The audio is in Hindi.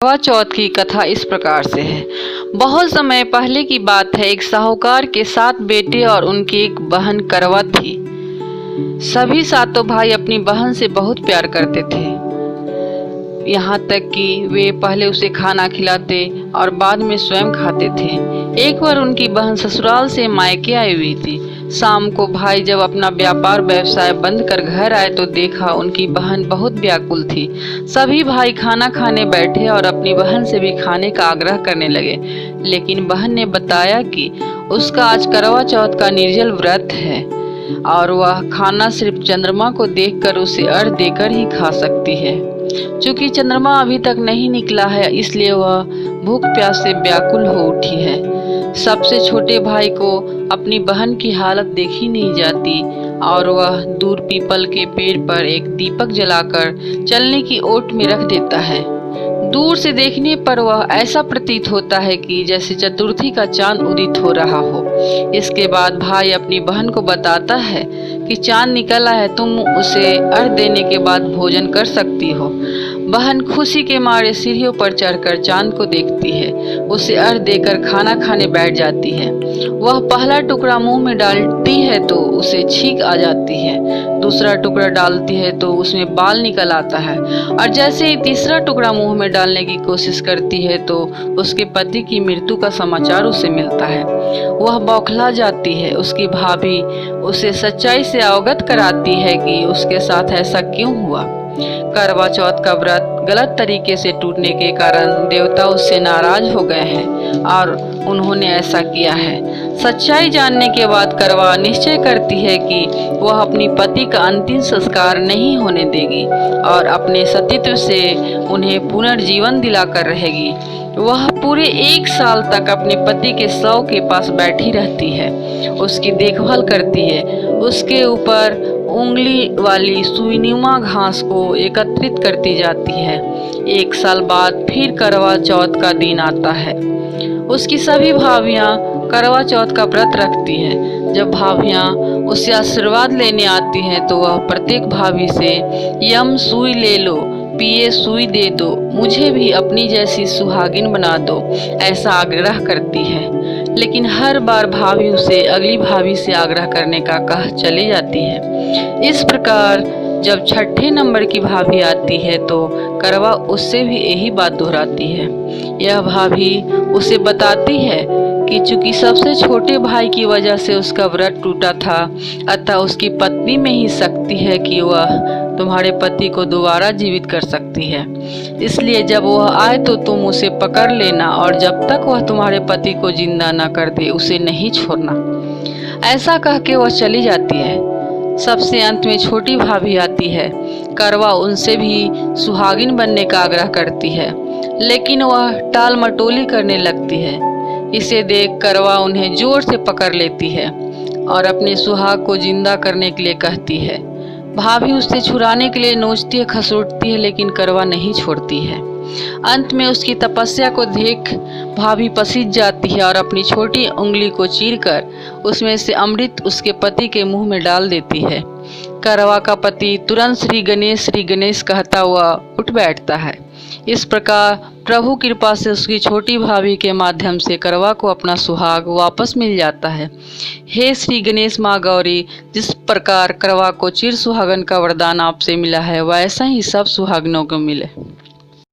करवा चौथ की कथा इस प्रकार से है। बहुत समय पहले की बात है। एक साहूकार के 7 बेटे और उनकी एक बहन करवा थी। सभी सातों भाई अपनी बहन से बहुत प्यार करते थे, यहाँ तक कि वे पहले उसे खाना खिलाते और बाद में स्वयं खाते थे। एक बार उनकी बहन ससुराल से मायके आई हुई थी। शाम को भाई जब अपना व्यापार व्यवसाय बंद कर घर आए तो देखा उनकी बहन बहुत व्याकुल थी। सभी भाई खाना खाने बैठे और अपनी बहन से भी खाने का आग्रह करने लगे, लेकिन बहन ने बताया कि उसका आज करवा चौथ का निर्जल व्रत है और वह खाना सिर्फ चंद्रमा को देखकर उसे अर्घ देकर ही खा सकती है। चूंकि चंद्रमा अभी तक नहीं निकला है, इसलिए वह भूख प्यास से व्याकुल हो उठी है। सबसे छोटे भाई को अपनी बहन की हालत देखी नहीं जाती और वह दूर पीपल के पेड़ पर एक दीपक जलाकर चलने की ओट में रख देता है। दूर से देखने पर वह ऐसा प्रतीत होता है कि जैसे चतुर्थी का चांद उदित हो रहा हो। इसके बाद भाई अपनी बहन को बताता है कि चांद निकला है, तुम उसे अर्घ देने के बाद भोजन कर सकती हो। बहन खुशी के मारे सीढ़ियों पर चढ़कर चांद को देखती है, उसे अर्घ देकर खाना खाने बैठ जाती है। वह पहला टुकड़ा मुंह में डालती है तो उसे छींक आ जाती है, दूसरा टुकड़ा डालती है तो उसमें बाल निकल आता है और जैसे ही तीसरा टुकड़ा मुंह में डालने की कोशिश करती है तो उसके पति की मृत्यु का समाचार उसे मिलता है। वह बौखला जाती है। उसकी भाभी उसे सच्चाई से अवगत कराती है कि उसके साथ ऐसा क्यों हुआ। करवा चौथ का व्रत गलत तरीके से टूटने के कारण देवता उससे नाराज हो गए हैं और उन्होंने ऐसा किया है। सच्चाई जानने के बाद करवा निश्चय करती है कि वह अपनी पति का अंतिम संस्कार नहीं होने देगी और अपने सतीत्व से उन्हें पुनर्जीवन दिलाकर रहेगी। वह पूरे 1 साल तक अपने पति के शव के पास बैठी रहती है, उसकी देखभाल करती है, उसके ऊपर उंगली वाली सुईनुमा घास को एकत्रित करती जाती है। 1 साल बाद फिर करवा चौथ का दिन आता है। उसकी सभी भाभियां करवा चौथ का व्रत रखती हैं। जब भाभियां उससे आशीर्वाद लेने आती हैं तो वह प्रत्येक भाभी से यम सुई ले लो, पिए सुई दे दो, मुझे भी अपनी जैसी सुहागिन बना दो, ऐसा आग्रह करती है। लेकिन हर बार भाभी उसे अगली भाभी से आग्रह करने का कह चली जाती है। इस प्रकार जब 6ठे नंबर की भाभी आती है तो करवा उससे भी यही बात दोहराती है। यह भाभी उसे बताती है कि चूंकि सबसे छोटे भाई की वजह से उसका व्रत टूटा था, अतः उसकी पत्नी में ही शक्ति है कि वह तुम्हारे पति को दोबारा जीवित कर सकती है। इसलिए जब वह आए तो तुम उसे पकड़ लेना और जब तक वह तुम्हारे पति को जिंदा न कर दे उसे नहीं छोड़ना। ऐसा कह के वह चली जाती है। सबसे अंत में छोटी भाभी आती है। करवा उनसे भी सुहागिन बनने का आग्रह करती है, लेकिन वह टाल मटोली करने लगती है। इसे देख करवा उन्हें जोर से पकड़ लेती है और अपने सुहाग को जिंदा करने के लिए कहती है। भाभी उससे छुड़ाने के लिए नोचती है, खसोटती है, लेकिन करवा नहीं छोड़ती है। अंत में उसकी तपस्या को देख भाभी पसीज जाती है और अपनी छोटी उंगली को चीरकर उसमें से अमृत उसके पति के मुंह में डाल देती है। करवा का पति तुरंत श्री गणेश कहता हुआ उठ बैठता है। इस प्रकार प्रभु कृपा से उसकी छोटी भाभी के माध्यम से करवा को अपना सुहाग वापस मिल जाता है। हे श्री गणेश माँ गौरी, जिस प्रकार करवा को चिर सुहागन का वरदान आपसे मिला है, वैसा ही सब सुहागनों को मिले।